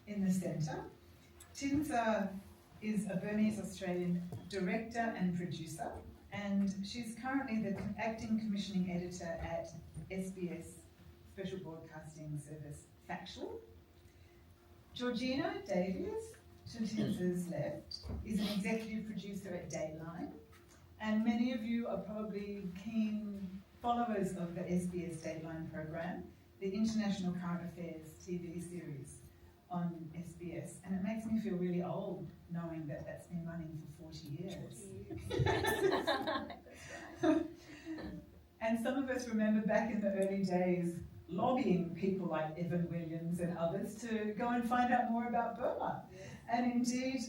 in the centre. Tinza is a Burmese Australian director and producer, and she's currently the acting commissioning editor at SBS Special Broadcasting Service Factual. Georgina Davies, to Tinza's left, is an executive producer at Dateline, and many of you are probably keen followers of the SBS Dateline program, the International Current Affairs TV series on SBS, and it makes me feel really old knowing that that's been running for 40 years. That's right. And some of us remember back in the early days lobbying people like Evan Williams and others to go and find out more about Burma. Yes. And indeed,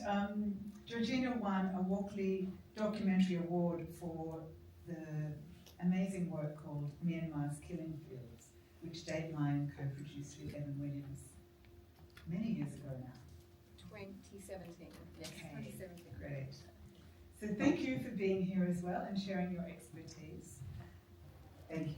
Georgina won a Walkley Documentary Award for the amazing work called Myanmar's Killing Fields, which Dateline co-produced with Evan Williams many years ago now. 2017. Yes, okay. 2017. Great. So thank you for being here as well and sharing your expertise. Thank you.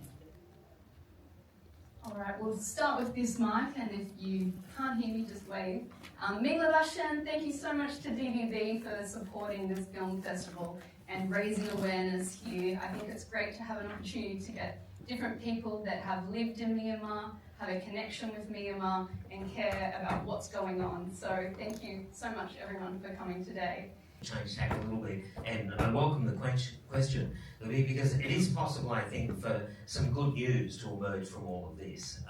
All right, we'll start with this mic, and if you can't hear me, just wave. Mingla Lashan, thank you so much to DVB for supporting this film festival and raising awareness here. I think it's great to have an opportunity to get different people that have lived in Myanmar, have a connection with Myanmar, and care about what's going on. So thank you so much, everyone, for coming today. Change tack a little bit, and I welcome the question, because it is possible, I think, for some good news to emerge from all of this.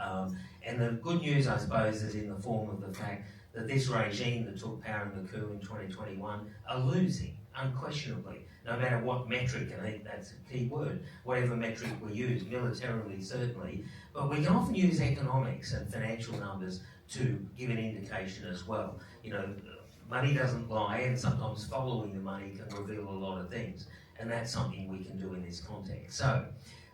And the good news, I suppose, is in the form of the fact that this regime that took power in the coup in 2021 are losing, unquestionably, no matter what metric, and I think that's a key word, whatever metric we use, militarily certainly, but we can often use economics and financial numbers to give an indication as well. You know, money doesn't lie, and sometimes following the money can reveal a lot of things, and that's something we can do in this context. So,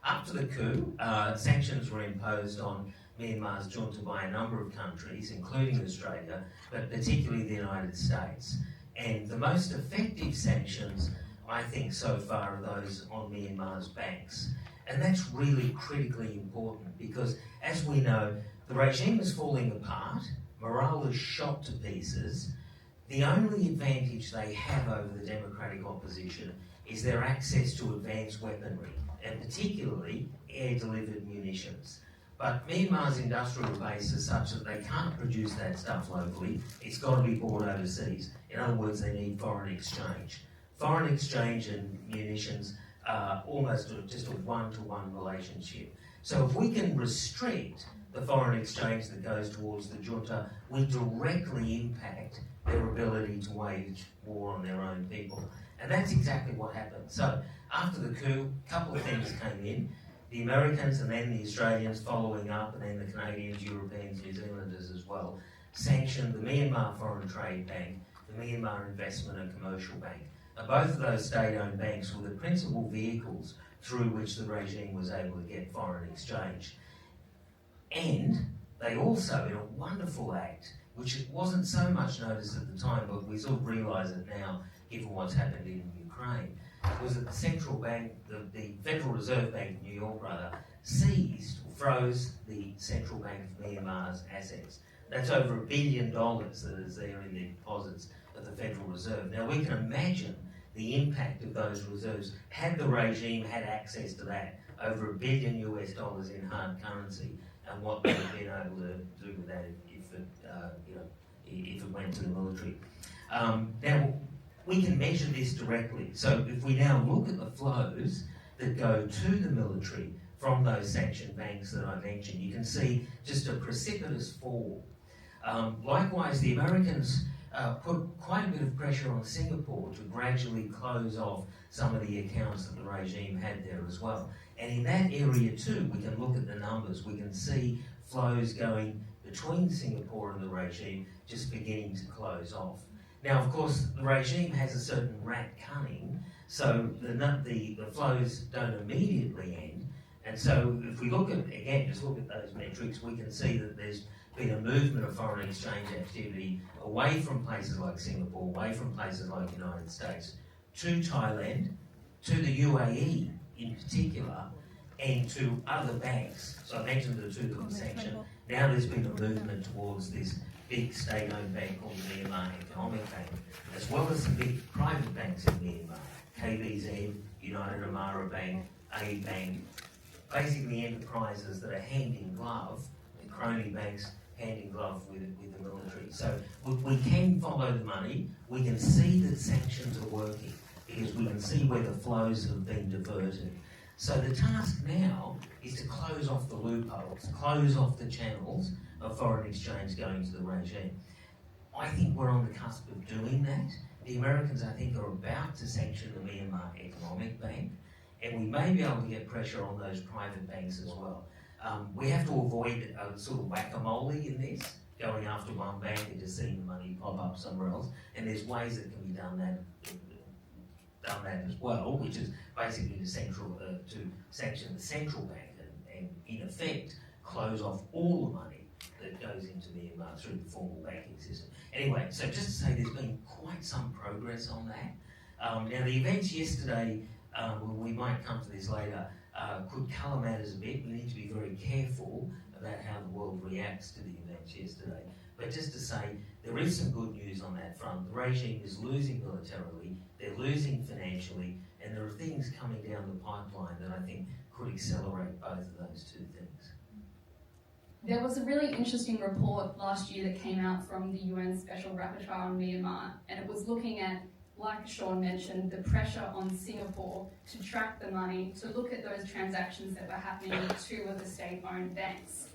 after the coup, sanctions were imposed on Myanmar's junta by a number of countries, including Australia, but particularly the United States. And the most effective sanctions, I think, so far are those on Myanmar's banks. And that's really critically important because, as we know, the regime is falling apart, morale is shot to pieces. The only advantage they have over the democratic opposition is their access to advanced weaponry, and particularly air-delivered munitions. But Myanmar's industrial base is such that they can't produce that stuff locally. It's got to be bought overseas. In other words, they need foreign exchange. Foreign exchange and munitions are almost just a one-to-one relationship. So if we can restrict the foreign exchange that goes towards the junta, we directly impact their ability to wage war on their own people. And that's exactly what happened. So after the coup, a couple of things came in. The Americans and then the Australians following up, and then the Canadians, Europeans, New Zealanders as well, sanctioned the Myanmar Foreign Trade Bank, the Myanmar Investment and Commercial Bank. Both of those state-owned banks were the principal vehicles through which the regime was able to get foreign exchange. And they also, in a wonderful act, which wasn't so much noticed at the time, but we sort of realise it now, given what's happened in Ukraine, was that the central bank, the Federal Reserve Bank of New York, seized, or froze the Central Bank of Myanmar's assets. That's over $1 billion that is there in the deposits of the Federal Reserve. Now we can imagine the impact of those reserves had the regime had access to that, over $1 billion in hard currency, and what they would have been able to do with that if it went to the military. Now, we can measure this directly. So if we now look at the flows that go to the military from those sanctioned banks that I mentioned, you can see just a precipitous fall. Likewise, the Americans put quite a bit of pressure on Singapore to gradually close off some of the accounts that the regime had there as well. And in that area too, we can look at the numbers. We can see flows going between Singapore and the regime just beginning to close off. Now, of course, the regime has a certain rat cunning, so the flows don't immediately end. And so if we look at, again, just look at those metrics, we can see that there's been a movement of foreign exchange activity away from places like Singapore, away from places like the United States, to Thailand, to the UAE in particular, and to other banks. So I mentioned the two that were sanctioned. Now there's been a movement towards this big state-owned bank called the Myanmar Economic Bank, as well as some big private banks in Myanmar, KBZ, United Amara Bank, A Bank, basically enterprises that are hand in glove, the crony banks hand in glove with the military. So we can follow the money, we can see that sanctions are working, because we can see where the flows have been diverted. So the task now is to close off the loopholes, close off the channels of foreign exchange going to the regime. I think we're on the cusp of doing that. The Americans, I think, are about to sanction the Myanmar Economic Bank, and we may be able to get pressure on those private banks as well. We have to avoid a sort of whack-a-mole in this, going after one bank and just seeing the money pop up somewhere else. And there's ways that can be done that as well, which is basically to sanction the central bank and in effect close off all the money that goes into Myanmar through the formal banking system. Anyway, so just to say there's been quite some progress on that. Now the events yesterday, we might come to this later, could colour matters a bit. We need to be very careful about how the world reacts to the events yesterday. But just to say, there is some good news on that front. The regime is losing militarily, they're losing financially, and there are things coming down the pipeline that I think could accelerate both of those two things. There was a really interesting report last year that came out from the UN Special Rapporteur on Myanmar, and it was looking at, like Sean mentioned, the pressure on Singapore to track the money, to look at those transactions that were happening with two of the state-owned banks.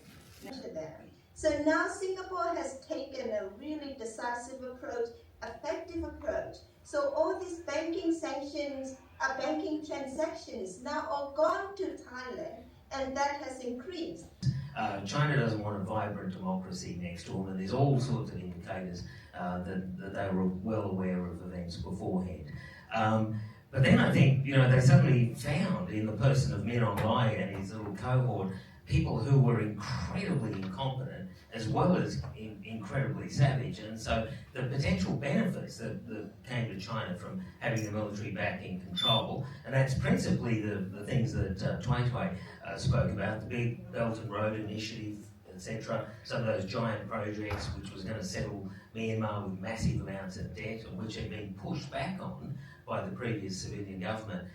So now Singapore has taken a really decisive approach, effective approach. So all these banking sanctions, banking transactions now all gone to Thailand, and that has increased. China doesn't want a vibrant democracy next to them, and there's all sorts of indicators that they were well aware of events beforehand. But then I think, they suddenly found in the person of Min Aung Hlaing and his little cohort people who were incredibly incompetent as well as incredibly savage. And so the potential benefits that came to China from having the military back in control, and that's principally the things that Twai Twai spoke about, the big Belt and Road Initiative, etc., some of those giant projects which was going to settle Myanmar with massive amounts of debt and which had been pushed back on by the previous civilian government.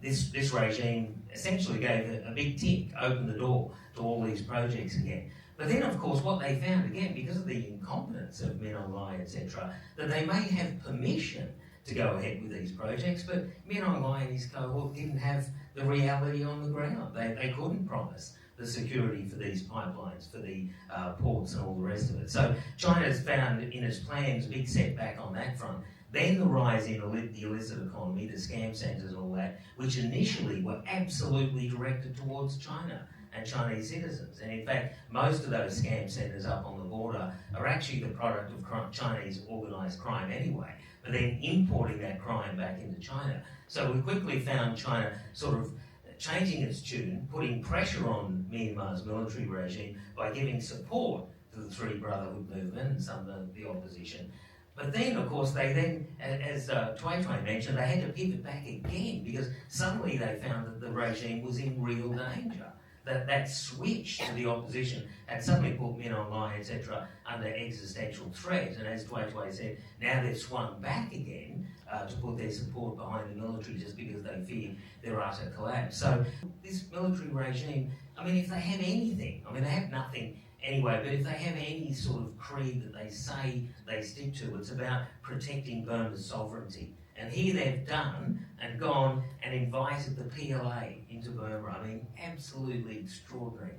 This regime essentially gave a big tick, opened the door to all these projects again. But then, of course, what they found, again, because of the incompetence of Min Aung Hlaing, etc., that they may have permission to go ahead with these projects, but Min Aung Hlaing and his cohort didn't have the reality on the ground. They couldn't promise the security for these pipelines, for the ports and all the rest of it. So China's found in its plans a big setback on that front. Then the rise in the illicit economy, the scam centres and all that, which initially were absolutely directed towards China and Chinese citizens. And in fact, most of those scam centres up on the border are actually the product of Chinese organised crime anyway, but then importing that crime back into China. So we quickly found China sort of changing its tune, putting pressure on Myanmar's military regime by giving support to the Three Brotherhood movement and some of the opposition. But then, of course, as Twai Twai mentioned, they had to pivot back again because suddenly they found that the regime was in real danger. That switch to the opposition had suddenly put Min Aung Hlaing, etc., under existential threat. And as Twai Twai said, now they've swung back again to put their support behind the military just because they fear their utter collapse. So this military regime, if they have anything, they have nothing anyway, but if they have any sort of creed that they say they stick to, it's about protecting Burma's sovereignty. And here they've done and gone and invited the PLA into Burma. Absolutely extraordinary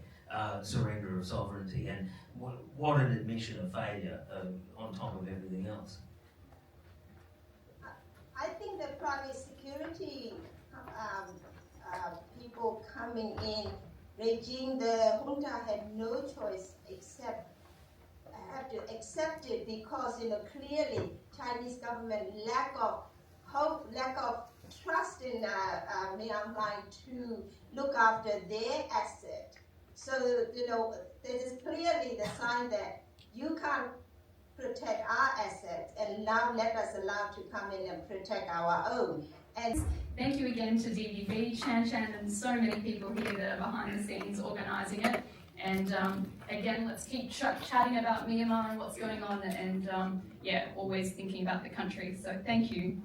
surrender of sovereignty, and what an admission of failure on top of everything else. I think the private security people coming in, regime, the junta had no choice except have to accept it because clearly Chinese government lack of hope, lack of trust in Min Aung Hlaing to look after their asset. So this is clearly the sign that you can't protect our assets, and now let us allow to come in and protect our own. And thank you again to DVB, Chan, and so many people here that are behind the scenes organising it. And again, let's keep chatting about Myanmar and what's going on, and yeah, always thinking about the country. So thank you.